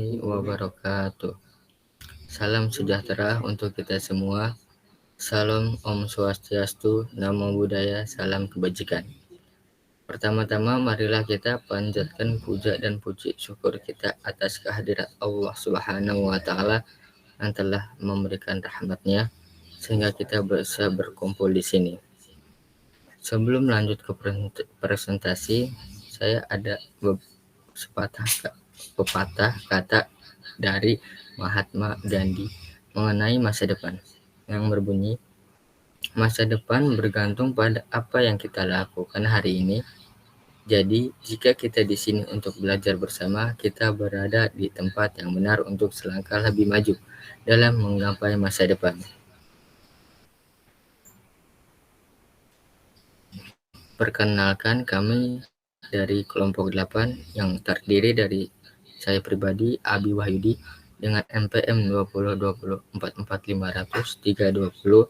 warahmatullahi wabarakatuh. Salam sejahtera untuk kita semua. Salam Om Swastiastu, Namo Buddhaya, salam kebajikan. Pertama-tama marilah kita panjatkan puja dan puji syukur kita atas kehadirat Allah Subhanahu wa taala yang telah memberikan rahmat-Nya sehingga kita bisa berkumpul di sini. Sebelum lanjut ke presentasi, saya ada pepatah kata dari Mahatma Gandhi mengenai masa depan yang berbunyi, masa depan bergantung pada apa yang kita lakukan hari ini. Jadi, jika kita di sini untuk belajar bersama, kita berada di tempat yang benar untuk selangkah lebih maju dalam menggapai masa depan. Perkenalkan, kami dari kelompok 8 yang terdiri dari saya pribadi, Abi Wahyudi, dengan NPM 202044500320.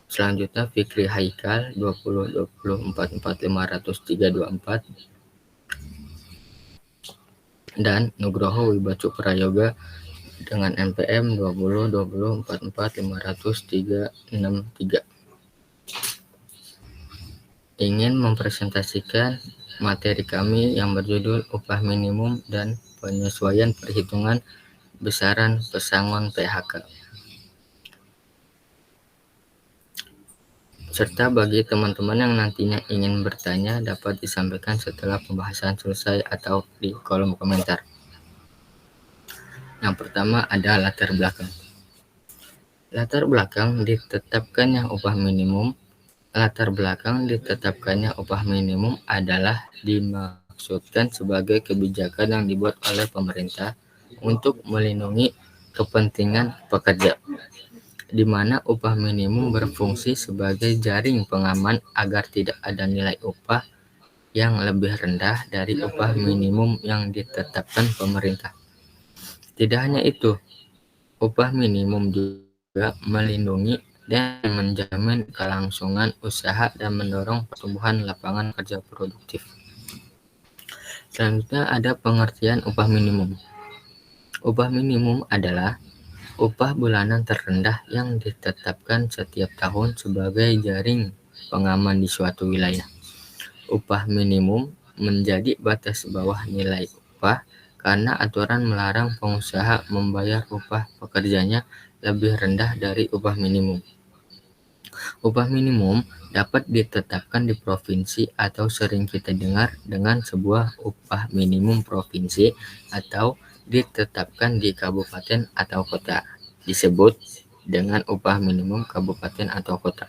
Selanjutnya Fikri Haikal 202044500324 dan Nugroho Wibacu Prayoga dengan NPM 202044500363. Ingin mempresentasikan materi kami yang berjudul upah minimum dan penyesuaian perhitungan besaran pesangon PHK. Serta bagi teman-teman yang nantinya ingin bertanya dapat disampaikan setelah pembahasan selesai atau di kolom komentar. Yang pertama ada latar belakang. Latar belakang ditetapkannya upah minimum. Latar belakang ditetapkannya upah minimum adalah dimaksudkan sebagai kebijakan yang dibuat oleh pemerintah untuk melindungi kepentingan pekerja, di mana upah minimum berfungsi sebagai jaring pengaman agar tidak ada nilai upah yang lebih rendah dari upah minimum yang ditetapkan pemerintah. Tidak hanya itu, upah minimum juga melindungi dan menjamin kelangsungan usaha dan mendorong pertumbuhan lapangan kerja produktif. Selanjutnya ada pengertian upah minimum. Upah minimum adalah upah bulanan terendah yang ditetapkan setiap tahun sebagai jaring pengaman di suatu wilayah. Upah minimum menjadi batas bawah nilai upah karena aturan melarang pengusaha membayar upah pekerjanya lebih rendah dari upah minimum. Upah minimum dapat ditetapkan di provinsi atau sering kita dengar dengan sebuah upah minimum provinsi atau ditetapkan di kabupaten atau kota, disebut dengan upah minimum kabupaten atau kota.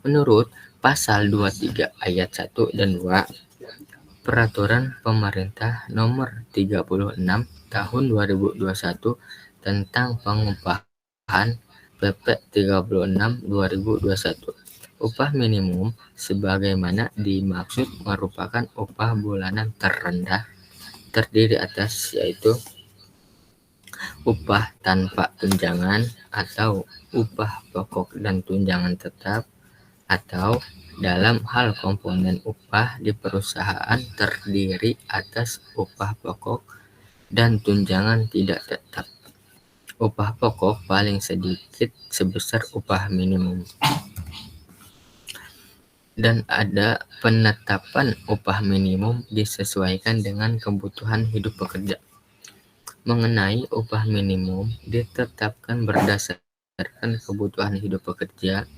Menurut Pasal 23 ayat 1 dan 2 Peraturan Pemerintah Nomor 36 Tahun 2021 tentang pengupahan PP 36 2021. Upah minimum sebagaimana dimaksud merupakan upah bulanan terendah terdiri atas yaitu upah tanpa tunjangan atau upah pokok dan tunjangan tetap, atau dalam hal komponen upah di perusahaan terdiri atas upah pokok dan tunjangan tidak tetap. Upah pokok paling sedikit sebesar upah minimum. Dan ada penetapan upah minimum disesuaikan dengan kebutuhan hidup pekerja. Mengenai upah minimum ditetapkan berdasarkan kebutuhan hidup pekerja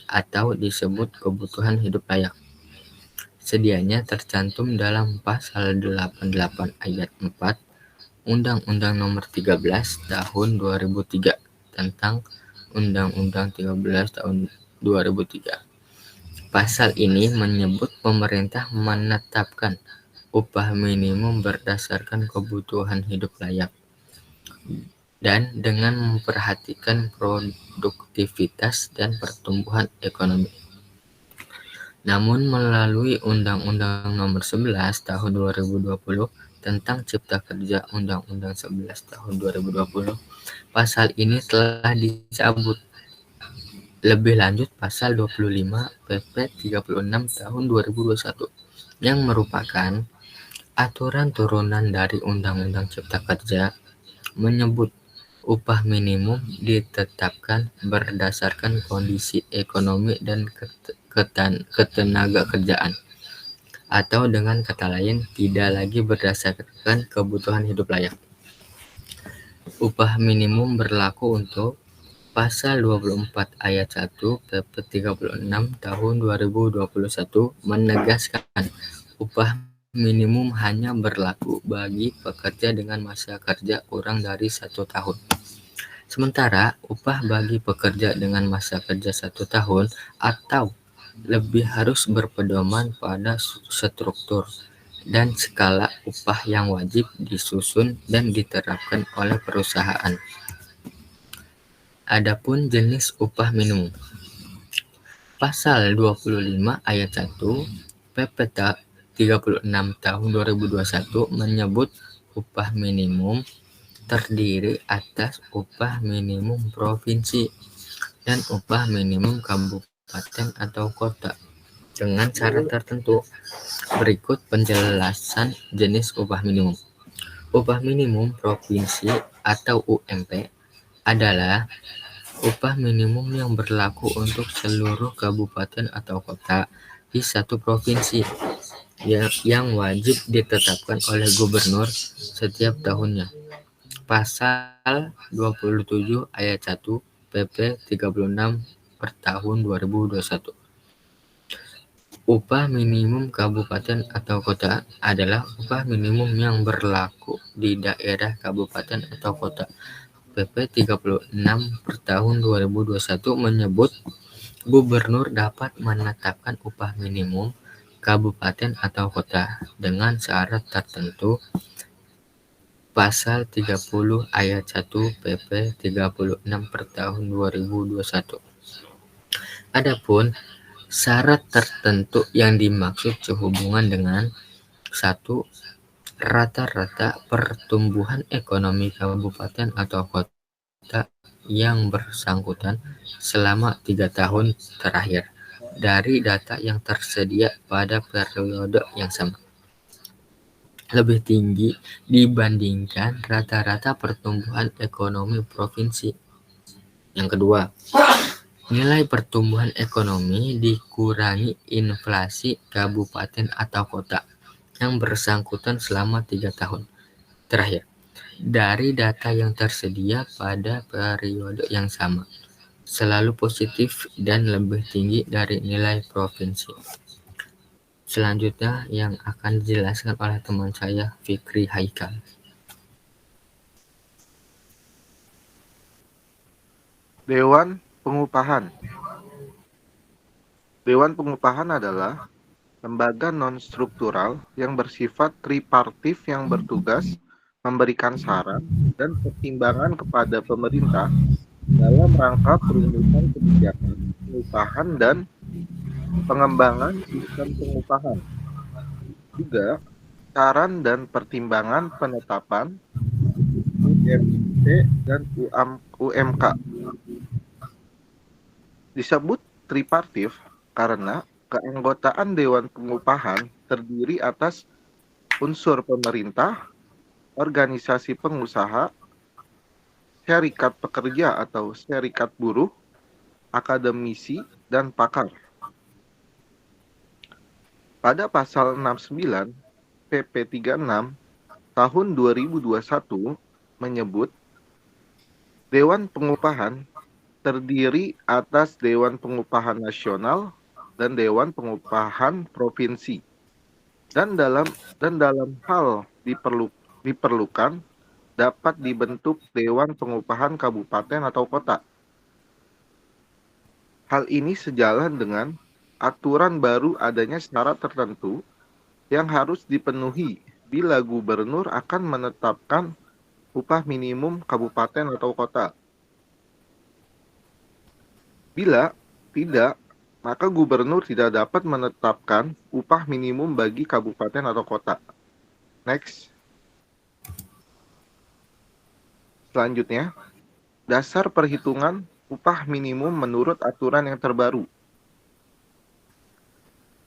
atau disebut kebutuhan hidup layak. Sedianya tercantum dalam Pasal 88 ayat 4 Undang-Undang Nomor 13 Tahun 2003 tentang Undang-Undang 13 Tahun 2003. Pasal ini menyebut pemerintah menetapkan upah minimum berdasarkan kebutuhan hidup layak dan dengan memperhatikan produktivitas dan pertumbuhan ekonomi. Namun melalui Undang-Undang Nomor 11 Tahun 2020 tentang Cipta Kerja Undang-Undang 11 Tahun 2020, pasal ini telah dicabut. Lebih lanjut Pasal 25 PP 36 Tahun 2021 yang merupakan Aturan turunan dari Undang-Undang Cipta Kerja menyebut upah minimum ditetapkan berdasarkan kondisi ekonomi dan ketenagakerjaan, atau dengan kata lain, tidak lagi berdasarkan kebutuhan hidup layak. Upah minimum berlaku untuk Pasal 24 Ayat 1 PP 36 Tahun 2021 menegaskan upah minimum hanya berlaku bagi pekerja dengan masa kerja kurang dari 1 tahun. Sementara upah bagi pekerja dengan masa kerja 1 tahun atau lebih harus berpedoman pada struktur dan skala upah yang wajib disusun dan diterapkan oleh perusahaan. Adapun jenis upah minimum. Pasal 25 Ayat 1 PP 36 Tahun 2021 menyebut upah minimum terdiri atas upah minimum provinsi dan upah minimum kabupaten atau kota dengan syarat tertentu. Berikut penjelasan jenis upah minimum. Upah minimum provinsi atau UMP adalah upah minimum yang berlaku untuk seluruh kabupaten atau kota di satu provinsi yang wajib ditetapkan oleh gubernur setiap tahunnya. Pasal 27 Ayat 1 PP 36 per tahun 2021. Upah minimum kabupaten atau kota adalah upah minimum yang berlaku di daerah kabupaten atau kota. PP 36 per tahun 2021 menyebut gubernur dapat menetapkan upah minimum kabupaten atau kota dengan syarat tertentu. Pasal 30 Ayat 1 PP 36 per tahun 2021. Adapun syarat tertentu yang dimaksud sehubungan dengan 1. Rata-rata pertumbuhan ekonomi kabupaten atau kota yang bersangkutan selama 3 tahun terakhir dari data yang tersedia pada periode yang sama lebih tinggi dibandingkan rata-rata pertumbuhan ekonomi provinsi. Yang kedua, nilai pertumbuhan ekonomi dikurangi inflasi kabupaten atau kota yang bersangkutan selama 3 tahun terakhir dari data yang tersedia pada periode yang sama, selalu positif dan lebih tinggi dari nilai provinsi. Selanjutnya yang akan dijelaskan oleh teman saya, Fikri Haikal. Dewan Pengupahan. Dewan Pengupahan adalah lembaga non-struktural yang bersifat tripartit yang bertugas memberikan saran dan pertimbangan kepada pemerintah dalam rangka perumusan kebijakan pengupahan dan pengembangan sistem pengupahan. Juga saran dan pertimbangan penetapan UMP dan UMK. Disebut tripartit karena keanggotaan Dewan Pengupahan terdiri atas unsur pemerintah, organisasi pengusaha, serikat pekerja atau serikat buruh, akademisi, dan pakar. Pada pasal 69 PP 36 tahun 2021 menyebut Dewan Pengupahan terdiri atas Dewan Pengupahan Nasional dan Dewan Pengupahan Provinsi. Dan dalam hal diperlukan dapat dibentuk Dewan Pengupahan Kabupaten atau Kota. Hal ini sejalan dengan aturan baru adanya syarat tertentu yang harus dipenuhi bila gubernur akan menetapkan upah minimum kabupaten atau kota. Bila tidak, maka gubernur tidak dapat menetapkan upah minimum bagi kabupaten atau kota. Next. Selanjutnya, dasar perhitungan upah minimum menurut aturan yang terbaru.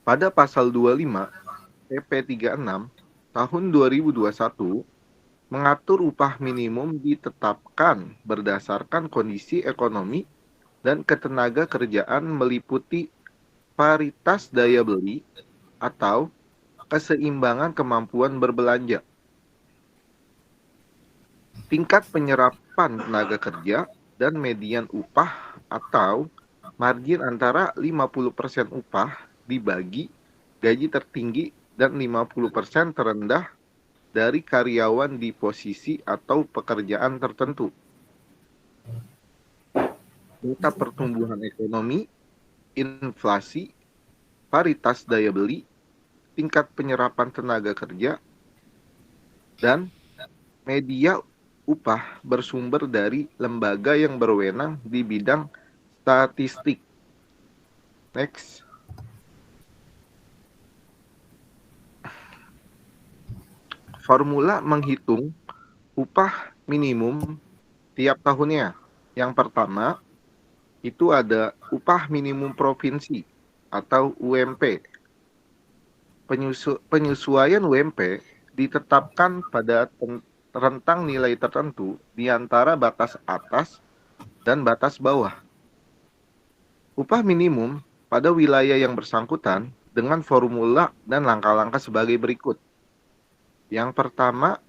Pada pasal 25 PP 36 tahun 2021 mengatur upah minimum ditetapkan berdasarkan kondisi ekonomi dan ketenaga kerjaan meliputi paritas daya beli atau keseimbangan kemampuan berbelanja, tingkat penyerapan tenaga kerja, dan median upah atau margin antara 50% upah dibagi gaji tertinggi dan 50% terendah dari karyawan di posisi atau pekerjaan tertentu. Data pertumbuhan ekonomi, inflasi, paritas daya beli, tingkat penyerapan tenaga kerja, dan media upah bersumber dari lembaga yang berwenang di bidang statistik. Next. Formula menghitung upah minimum tiap tahunnya. Yang pertama, itu ada upah minimum provinsi atau UMP. Penyesuaian UMP ditetapkan pada rentang nilai tertentu di antara batas atas dan batas bawah. Upah minimum pada wilayah yang bersangkutan dengan formula dan langkah-langkah sebagai berikut. Yang pertama,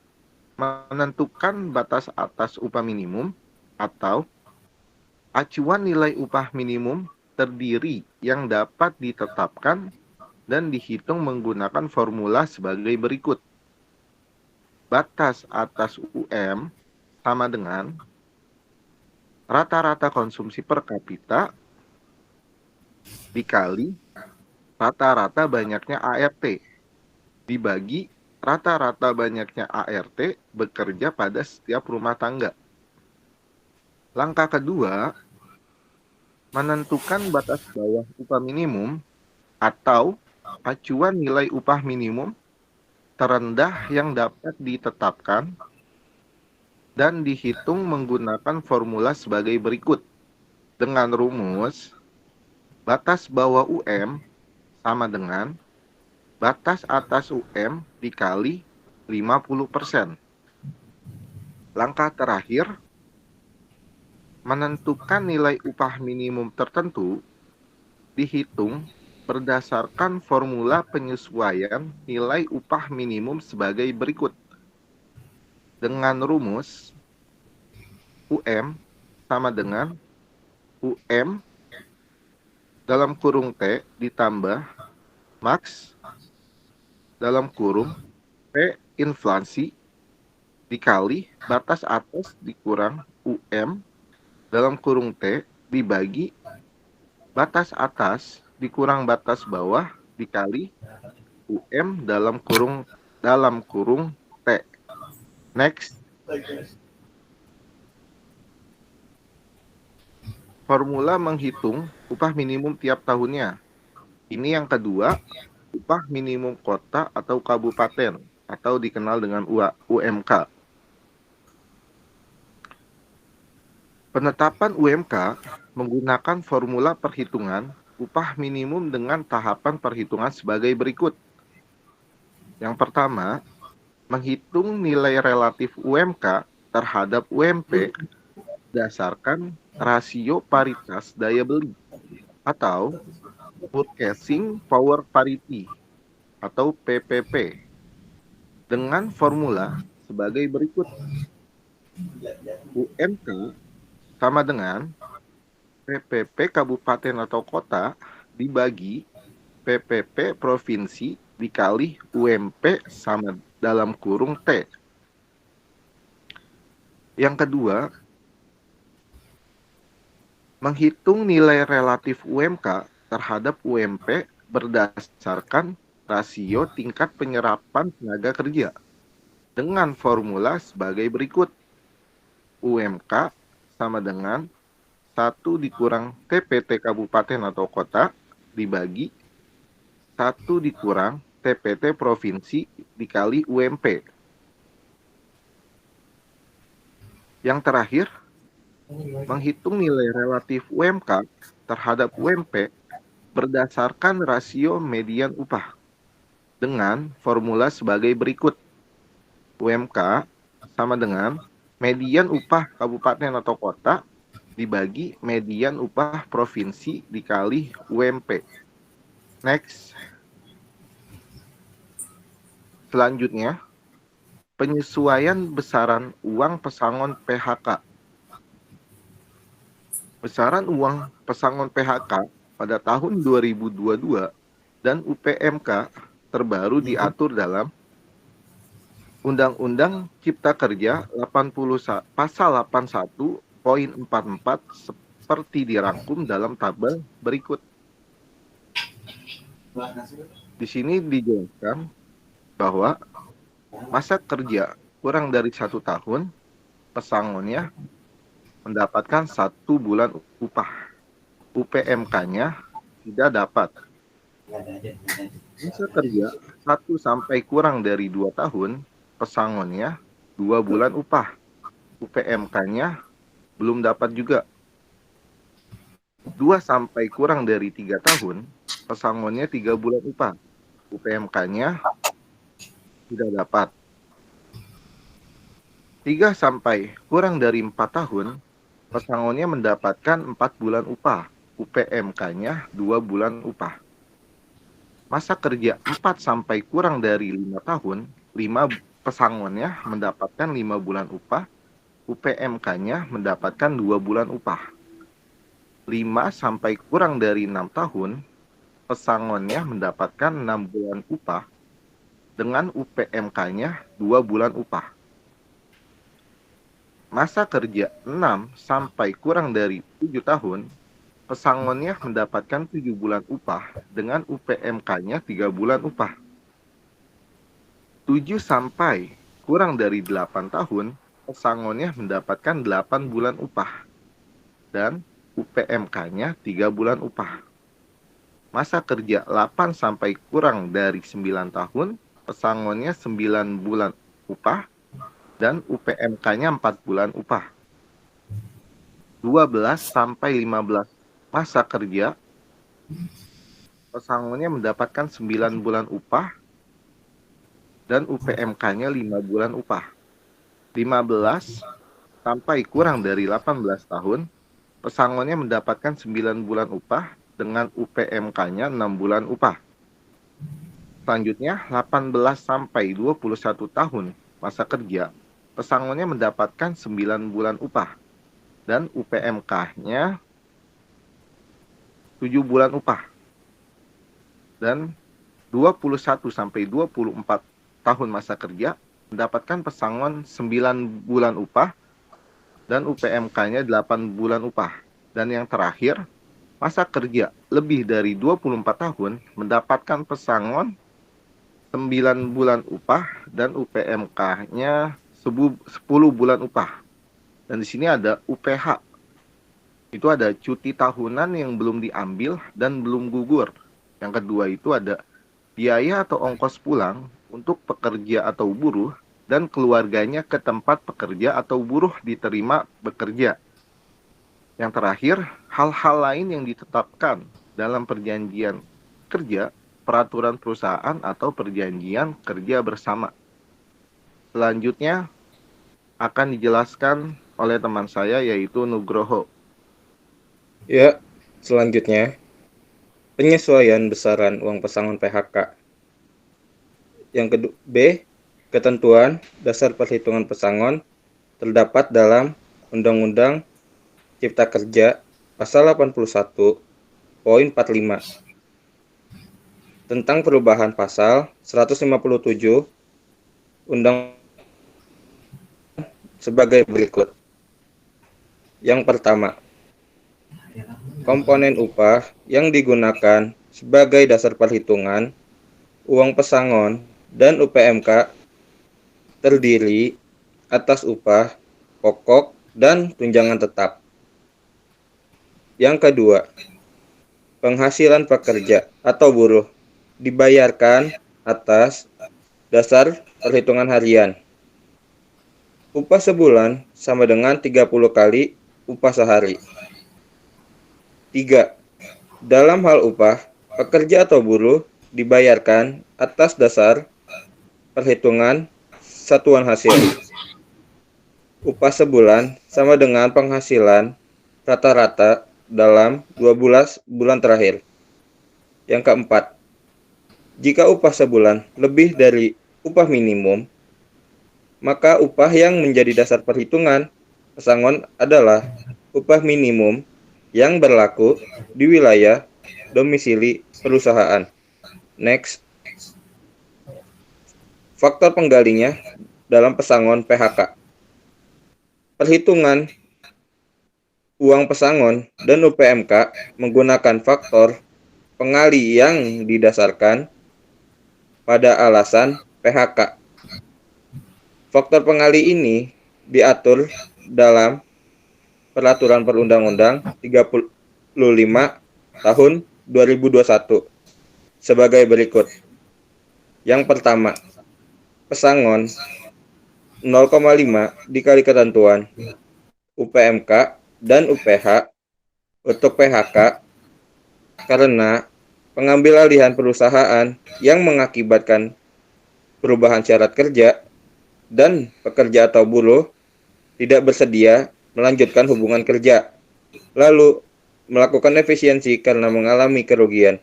menentukan batas atas upah minimum atau acuan nilai upah minimum terdiri yang dapat ditetapkan dan dihitung menggunakan formula sebagai berikut. Batas atas UM sama dengan rata-rata konsumsi per kapita dikali rata-rata banyaknya ART dibagi rata-rata banyaknya ART bekerja pada setiap rumah tangga. Langkah kedua, menentukan batas bawah upah minimum atau acuan nilai upah minimum terendah yang dapat ditetapkan dan dihitung menggunakan formula sebagai berikut. Dengan rumus, batas bawah UM sama dengan batas atas UM dikali 50%. Langkah terakhir, menentukan nilai upah minimum tertentu dihitung berdasarkan formula penyesuaian nilai upah minimum sebagai berikut. Dengan rumus, UM sama dengan UM dalam kurung T ditambah max dalam kurung P inflasi dikali batas atas dikurang UM dalam kurung T dibagi batas atas dikurang batas bawah dikali UM dalam kurung T. Next. Formula menghitung upah minimum tiap tahunnya. Ini yang kedua, upah minimum kota atau kabupaten atau dikenal dengan UMK. Penetapan UMK menggunakan formula perhitungan upah minimum dengan tahapan perhitungan sebagai berikut. Yang pertama, menghitung nilai relatif UMK terhadap UMP berdasarkan rasio paritas daya beli atau Purchasing Power Parity atau PPP dengan formula sebagai berikut. UMK sama dengan PPP kabupaten atau kota dibagi PPP provinsi dikali UMP sama dalam kurung T. Yang kedua, menghitung nilai relatif UMK terhadap UMP berdasarkan rasio tingkat penyerapan tenaga kerja dengan formula sebagai berikut. UMK sama dengan 1 dikurang TPT kabupaten atau kota dibagi 1 dikurang TPT provinsi dikali UMP. Yang terakhir, menghitung nilai relatif UMK terhadap UMP berdasarkan rasio median upah. dengan formula sebagai berikut. UMK sama dengan median upah kabupaten atau kota dibagi median upah provinsi dikali UMP. Next. Selanjutnya, penyesuaian besaran uang pesangon PHK. Besaran uang pesangon PHK pada tahun 2022 dan UPMK terbaru diatur dalam Undang-Undang Cipta Kerja Pasal 81.44 seperti dirangkum dalam tabel berikut. Di sini dijelaskan bahwa masa kerja kurang dari 1 tahun, pesangonnya mendapatkan 1 bulan upah. UPMK-nya tidak dapat. Masa kerja 1 sampai kurang dari 2 tahun, pesangonnya 2 bulan upah. UPMK-nya belum dapat juga. 2 sampai kurang dari 3 tahun, pesangonnya 3 bulan upah. UPMK-nya tidak dapat. 3 sampai kurang dari 4 tahun, pesangonnya mendapatkan 4 bulan upah. UPMK-nya 2 bulan upah. Masa kerja 4 sampai kurang dari 5 tahun, 5 pesangonnya mendapatkan 5 bulan upah. UPMK-nya mendapatkan 2 bulan upah. 5 sampai kurang dari 6 tahun, pesangonnya mendapatkan 6 bulan upah dengan UPMK-nya 2 bulan upah. Masa kerja 6 sampai kurang dari 7 tahun, pesangonnya mendapatkan 7 bulan upah dengan UPMK-nya 3 bulan upah. 7 sampai kurang dari 8 tahun, pesangonnya mendapatkan 8 bulan upah dan UPMK-nya 3 bulan upah. Masa kerja 8 sampai kurang dari 9 tahun, pesangonnya 9 bulan upah dan UPMK-nya 4 bulan upah. 12 sampai 15 masa kerja, pesangonnya mendapatkan 9 bulan upah dan UPMK-nya 5 bulan upah. 15 sampai kurang dari 18 tahun, pesangonnya mendapatkan 9 bulan upah dengan UPMK-nya 6 bulan upah. Selanjutnya, 18 sampai 21 tahun masa kerja, pesangonnya mendapatkan 9 bulan upah dan UPMK-nya 7 bulan upah. Dan 21 sampai 24 tahun masa kerja mendapatkan pesangon 9 bulan upah dan UPMK-nya 8 bulan upah. Dan yang terakhir, masa kerja lebih dari 24 tahun mendapatkan pesangon 9 bulan upah dan UPMK-nya 10 bulan upah. Dan di sini ada UPH. Itu ada cuti tahunan yang belum diambil dan belum gugur. Yang kedua itu ada biaya atau ongkos pulang untuk pekerja atau buruh dan keluarganya ke tempat pekerja atau buruh diterima bekerja. Yang terakhir, hal-hal lain yang ditetapkan dalam perjanjian kerja, peraturan perusahaan atau perjanjian kerja bersama. Selanjutnya akan dijelaskan oleh teman saya yaitu Nugroho. Ya, selanjutnya penyesuaian besaran uang pesangon PHK. Yang kedua, B. Ketentuan dasar perhitungan pesangon terdapat dalam Undang-Undang Cipta Kerja Pasal 81.45 tentang perubahan Pasal 157 Undang sebagai berikut. Yang pertama, komponen upah yang digunakan sebagai dasar perhitungan uang pesangon dan UPMK terdiri atas upah pokok dan tunjangan tetap. Yang kedua, penghasilan pekerja atau buruh dibayarkan atas dasar perhitungan harian. Upah sebulan sama dengan 30 kali upah sehari. 3. Dalam hal upah, pekerja atau buruh dibayarkan atas dasar perhitungan satuan hasil. Upah sebulan sama dengan penghasilan rata-rata dalam 12 bulan terakhir. Yang keempat, jika upah sebulan lebih dari upah minimum, maka upah yang menjadi dasar perhitungan pesangon adalah upah minimum yang berlaku di wilayah domisili perusahaan. Next, faktor penggalinya dalam pesangon PHK. Perhitungan uang pesangon dan UPMK menggunakan faktor pengali yang didasarkan pada alasan PHK. Faktor pengali ini diatur dalam Peraturan Perundang-Undang 35 tahun 2021 sebagai berikut. Yang pertama, pesangon 0,5 dikali ketentuan UPMK dan UPH untuk PHK karena pengambil alihan perusahaan yang mengakibatkan perubahan syarat kerja dan pekerja atau buruh tidak bersedia melanjutkan hubungan kerja, lalu melakukan efisiensi karena mengalami kerugian.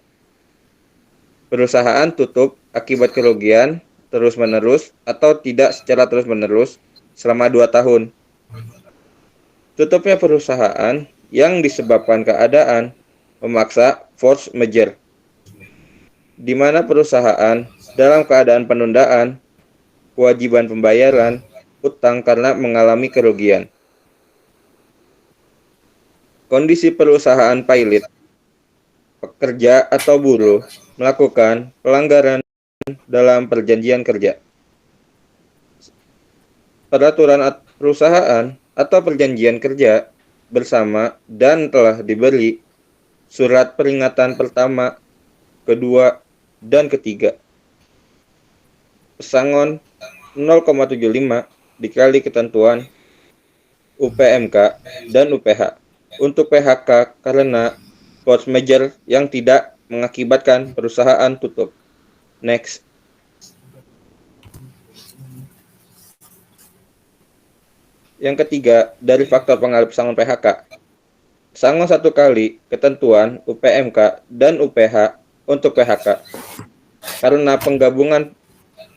Perusahaan tutup akibat kerugian terus-menerus atau tidak secara terus-menerus selama 2 tahun. Tutupnya perusahaan yang disebabkan keadaan memaksa force majeure, di mana perusahaan dalam keadaan penundaan kewajiban pembayaran utang karena mengalami kerugian. Kondisi perusahaan pilot, pekerja atau buruh melakukan pelanggaran dalam perjanjian kerja. Peraturan perusahaan atau perjanjian kerja bersama dan telah diberi surat peringatan pertama, kedua, dan ketiga. Pesangon 0,75 dikali ketentuan UPMK dan UPH untuk PHK karena force majeure yang tidak mengakibatkan perusahaan tutup. Next. Yang ketiga, dari faktor pengalih pesangon PHK. Pesangon 1 kali ketentuan UPMK dan UPH untuk PHK karena penggabungan,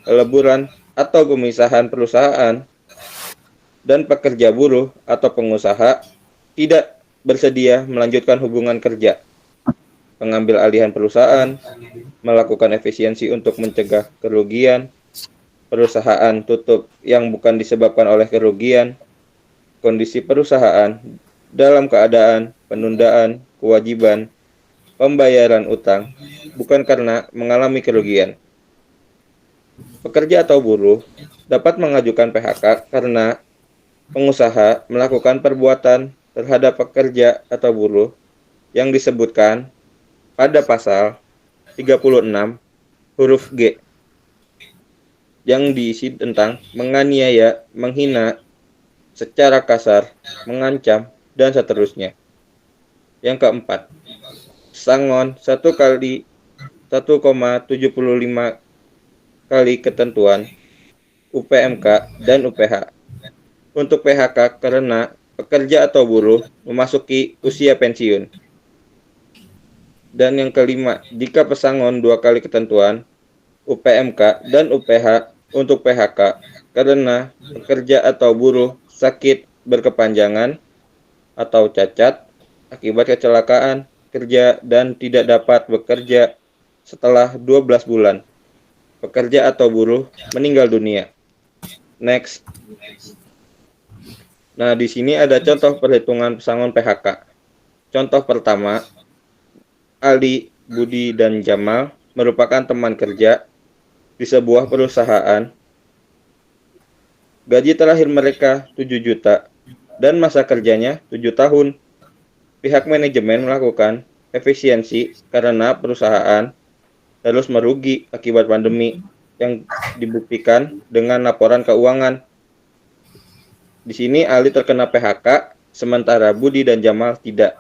peleburan, atau pemisahan perusahaan dan pekerja buruh atau pengusaha tidak bersedia melanjutkan hubungan kerja. Pengambil alihan perusahaan melakukan efisiensi untuk mencegah kerugian, perusahaan tutup yang bukan disebabkan oleh kerugian, kondisi perusahaan dalam keadaan penundaan kewajiban pembayaran utang bukan karena mengalami kerugian. Pekerja atau buruh dapat mengajukan PHK karena pengusaha melakukan perbuatan terhadap pekerja atau buruh yang disebutkan pada pasal 36 huruf G yang diisi tentang menganiaya, menghina, secara kasar, mengancam, dan seterusnya. Yang keempat, pesangon 1 kali 1,75 kali ketentuan UPMK dan UPH untuk PHK karena pekerja atau buruh memasuki usia pensiun. Dan yang kelima, jika pesangon 2 kali ketentuan UPMK dan UPH untuk PHK karena pekerja atau buruh sakit berkepanjangan atau cacat akibat kecelakaan kerja dan tidak dapat bekerja setelah 12 bulan. Pekerja atau buruh meninggal dunia. Next. Nah, di sini ada contoh perhitungan pesangon PHK. Contoh pertama, Ali, Budi, dan Jamal merupakan teman kerja di sebuah perusahaan. Gaji terakhir mereka 7 juta dan masa kerjanya 7 tahun. Pihak manajemen melakukan efisiensi karena perusahaan harus merugi akibat pandemi yang dibuktikan dengan laporan keuangan. Di sini Ali terkena PHK, sementara Budi dan Jamal tidak.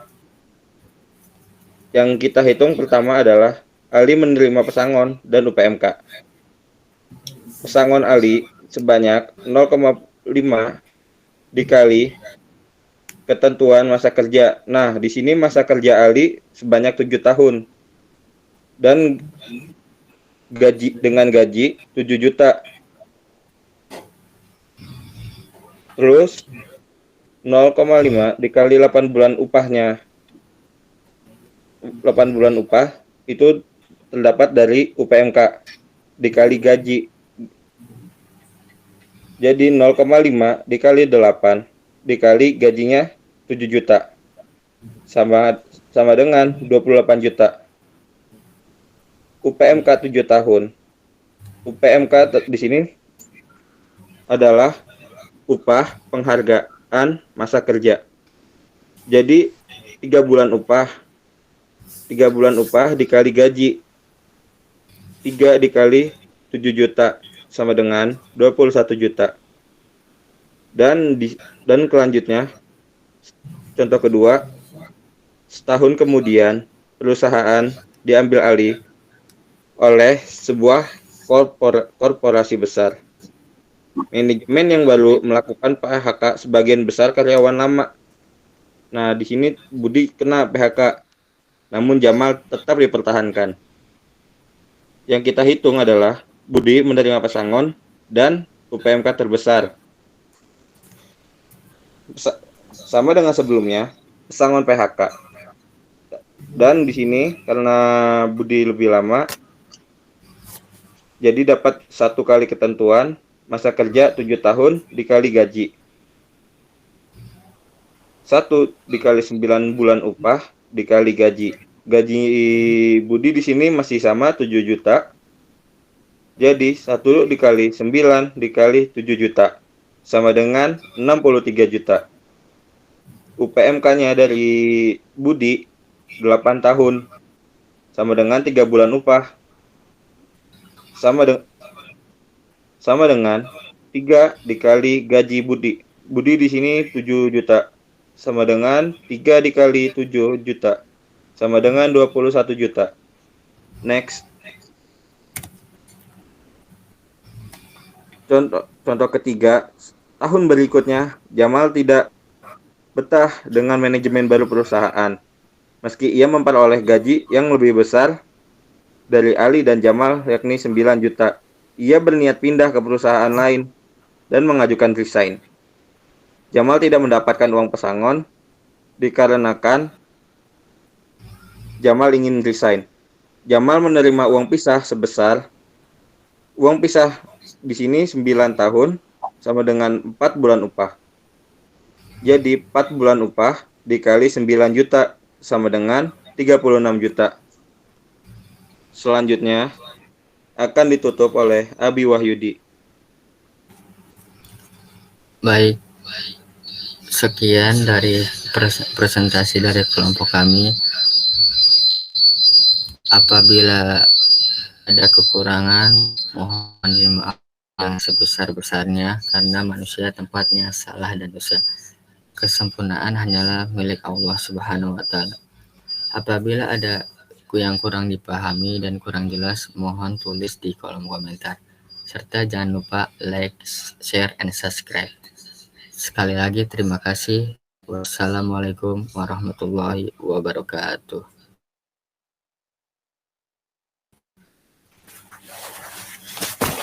Yang kita hitung pertama adalah Ali menerima pesangon dan UPMK. Pesangon Ali sebanyak 0,5 dikali ketentuan masa kerja. Nah, di sini masa kerja Ali sebanyak 7 tahun. Dan gaji 7 juta. Terus 0,5 dikali 8 bulan upahnya. 8 bulan upah itu terdapat dari UPMK dikali gaji. Jadi 0,5 dikali 8 dikali gajinya 7 juta. Sama dengan 28 juta. UPMK 7 tahun. UPMK di sini adalah upah penghargaan masa kerja. Jadi 3 bulan upah dikali gaji. 3 dikali 7 juta sama dengan 21 juta. Dan kelanjutnya, contoh kedua, setahun kemudian perusahaan diambil alih oleh sebuah korporasi besar. Manajemen yang baru melakukan PHK sebagian besar karyawan lama. Nah, di sini Budi kena PHK, namun Jamal tetap dipertahankan. Yang kita hitung adalah Budi menerima pesangon dan UPMK terbesar. Sama dengan sebelumnya, pesangon PHK. Dan di sini karena Budi lebih lama, jadi dapat 1 kali ketentuan masa kerja 7 tahun dikali gaji. 1 dikali 9 bulan upah dikali gaji. Gaji Budi di sini masih sama 7 juta. Jadi 1 dikali 9 dikali 7 juta sama dengan 63 juta. UPMK-nya dari Budi 8 tahun sama dengan 3 bulan upah. Sama dengan 3 dikali gaji Budi. Budi di sini 7 juta sama dengan 3 dikali 7 juta sama dengan 21 juta. Next. Contoh ketiga, tahun berikutnya Jamal tidak betah dengan manajemen baru perusahaan. Meski ia memperoleh gaji yang lebih besar dari Ali dan Jamal yakni 9 juta. Ia berniat pindah ke perusahaan lain dan mengajukan resign. Jamal tidak mendapatkan uang pesangon dikarenakan Jamal ingin resign. Jamal menerima uang pisah di sini 9 tahun sama dengan 4 bulan upah. Jadi 4 bulan upah dikali 9 juta sama dengan 36 juta. Selanjutnya akan ditutup oleh Abi Wahyudi. Baik, sekian dari presentasi dari kelompok kami. Apabila ada kekurangan, mohon dimaafkan sebesar-besarnya karena manusia tempatnya salah dan dosa. Kesempurnaan hanyalah milik Allah Subhanahu wa Ta'ala. Apabila ada yang kurang dipahami dan kurang jelas, mohon tulis di kolom komentar. Serta jangan lupa like, share, and subscribe. Sekali lagi terima kasih. Wassalamualaikum warahmatullahi wabarakatuh.